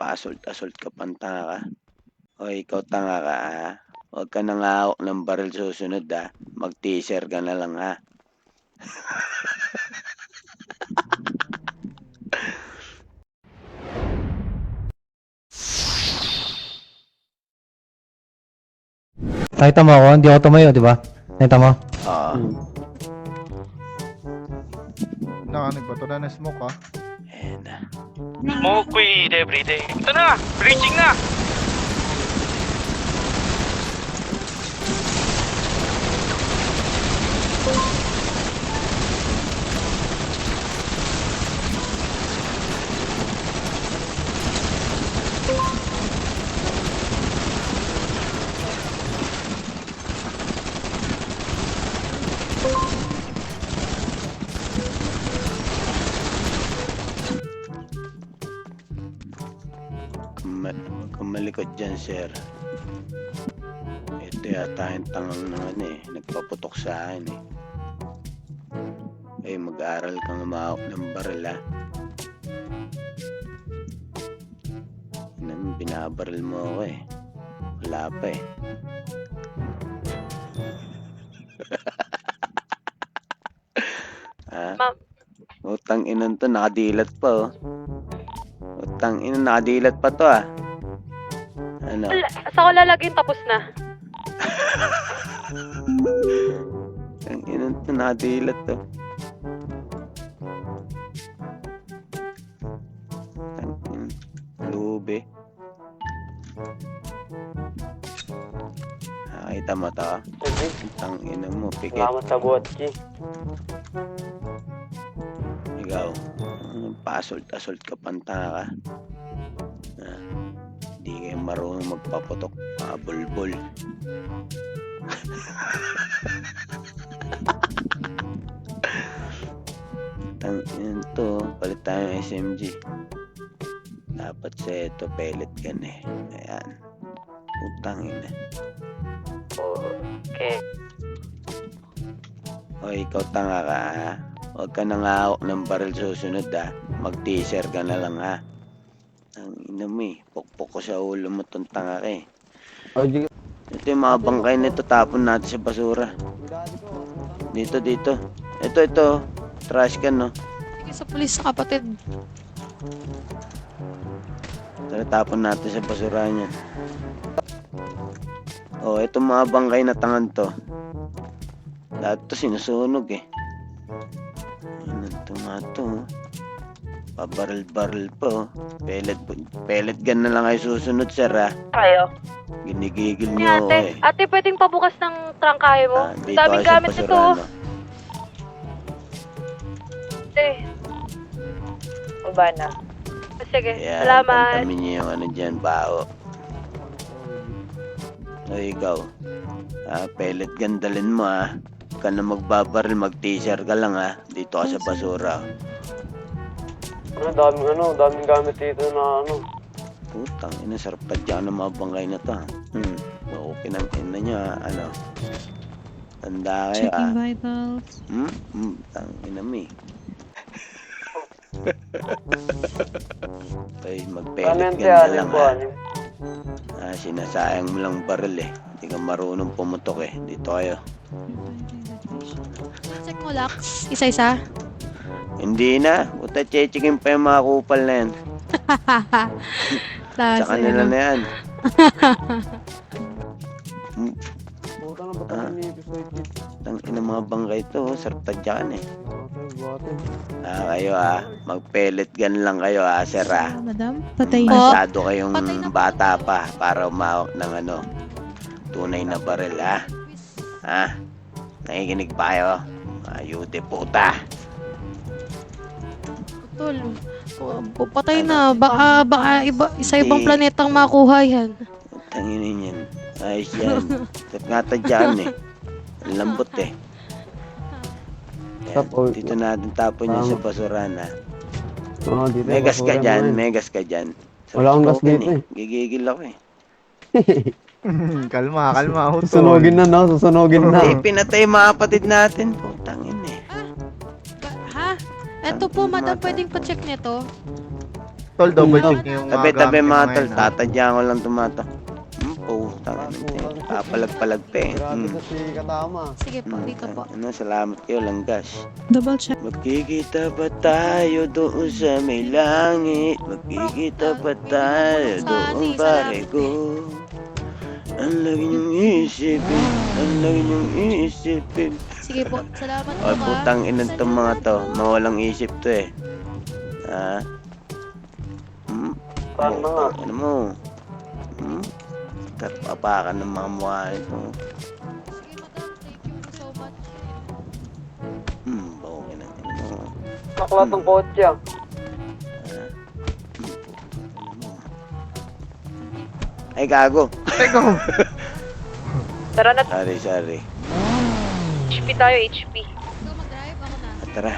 Pa-assault ka pang tanga ka. O ikaw tanga ka ha. Huwag ka nang hawak ng baril susunod ha. Mag-teaser ka na lang ha. Nakita mo ako, hindi ako tumayo, di ba? Nakita mo? Oo. Nakanig ba ito na na-smoke ah? Ayan na. Smoke weed everyday. Ito na! Breaching na! Kumalikod dyan, sir. Ito yata yung tangang naman nagpaputok sa akin mag-aaral kang umahawak ng baril ha. Binabaril mo ako wala pa ha? Utang inan to, nakadilat pa Utang inan, nakadilat pa to Ano? Sa ko lalagyan tapos na. Utang inan to, nakadilat to. Lube. Nakita mo to? Utang inan mo, pikit. Salamat sa buhat, G. Ikaw, pa-assault ka pang tanga ka. Hindi kayo marunong magpaputok, mga bulbul. Tangin to, palit tayong SMG. Dapat sa ito, pellet gun Ayan. Utangin na. Okay. O ikaw tanga ka ha. Huwag ka nang hawak ng baril susunod ha. Mag-teaser ka na lang ha. Ang ina mo pukpok ko sa ulo mo tong tanga ka Ito yung mga bangkay nito, tapon natin sa basura. Dito. Ito. Trash can Sige sa pulis sa kapatid. Tara, tapon natin sa basura niyan. Itong mga bangkay na tangan to. Lahat to sinusunog Ano to nga to Pabaril-baril pa Pellet gun na lang kayo susunod, sir ha. Kayo? Ginigigil niyo Ate, ate pwedeng pabukas ng trangkahe mo? Dito Daming kayo sa gamit nito. basura Ate. Baba na. Sige, Ayan, salamat. pantamin niyo yung ano dyan, bao. Ikaw pellet gun dalin mo ha. Huwag ka na magbabaril, mag-teaser ka lang ha. Dito ka sa basura. Daming gamit dito na Putang ina, sarap pa dyan ng mga bangkay na to Okay ng ina nyo Tanda kayo Checking vitals. Tang ina mo mag-pellet gun na lang ha. Sinasayang mo lang baril Hindi ka marunong pumutok Dito kayo. Check mo, Lax. Isa-isa. Hindi na. Puta, checking pa yung mga kupal na yan. Sa kanila na yan. Tang ina mga bangkay to, sarap tadyakan kayo mag-pellet gun lang kayo sir Madam, patay na. Masyado kayong bata pa para umawak ng tunay na baril Nakikinig pa kayo? Ayude puta. Tol, patay na. Baka ibang planetang makuha yan. Tanginin yan. Ayos yan. Tap nga tadyakan Ang lambot Yan, dito natin tapon yun sa basurahan Megas ka dyan. Wala akong gas dito Gigigil ako Kalma, Utol. Susunogin na susunogin na. Pinatay mga kapatid natin. Putangin Ha? Eto po, madam, pwedeng pa-check nito. Tol, double Salamat. check yung Tabi-tabi gamit mga mo tol, ngayon, ha? tatadyan ko lang tumato. Putang ina. Papalag-palag pa eh. Sige po, dito po. Ano, salamat kayo, Langgas. Double check. Magkikita pa tayo doon sa may langit. Magkikita pa tayo doon pare ko. Ang lagi niyong isipin, ang lagi niyong isipin. Sige po, salamat po Ay, ha. putang inang tong mga to. Mawalang isip to eh. Ha? Paano nga? Ano mo? Tapapakan ng mga mukha ito. Sige madam, thank you so much. Okay na. Ano mo? Naklat ng kotse ah. Ay, gago. Teka, Tara na, Sorry. HP tayo, HP. Ikaw mag-drive, ako na. Tara.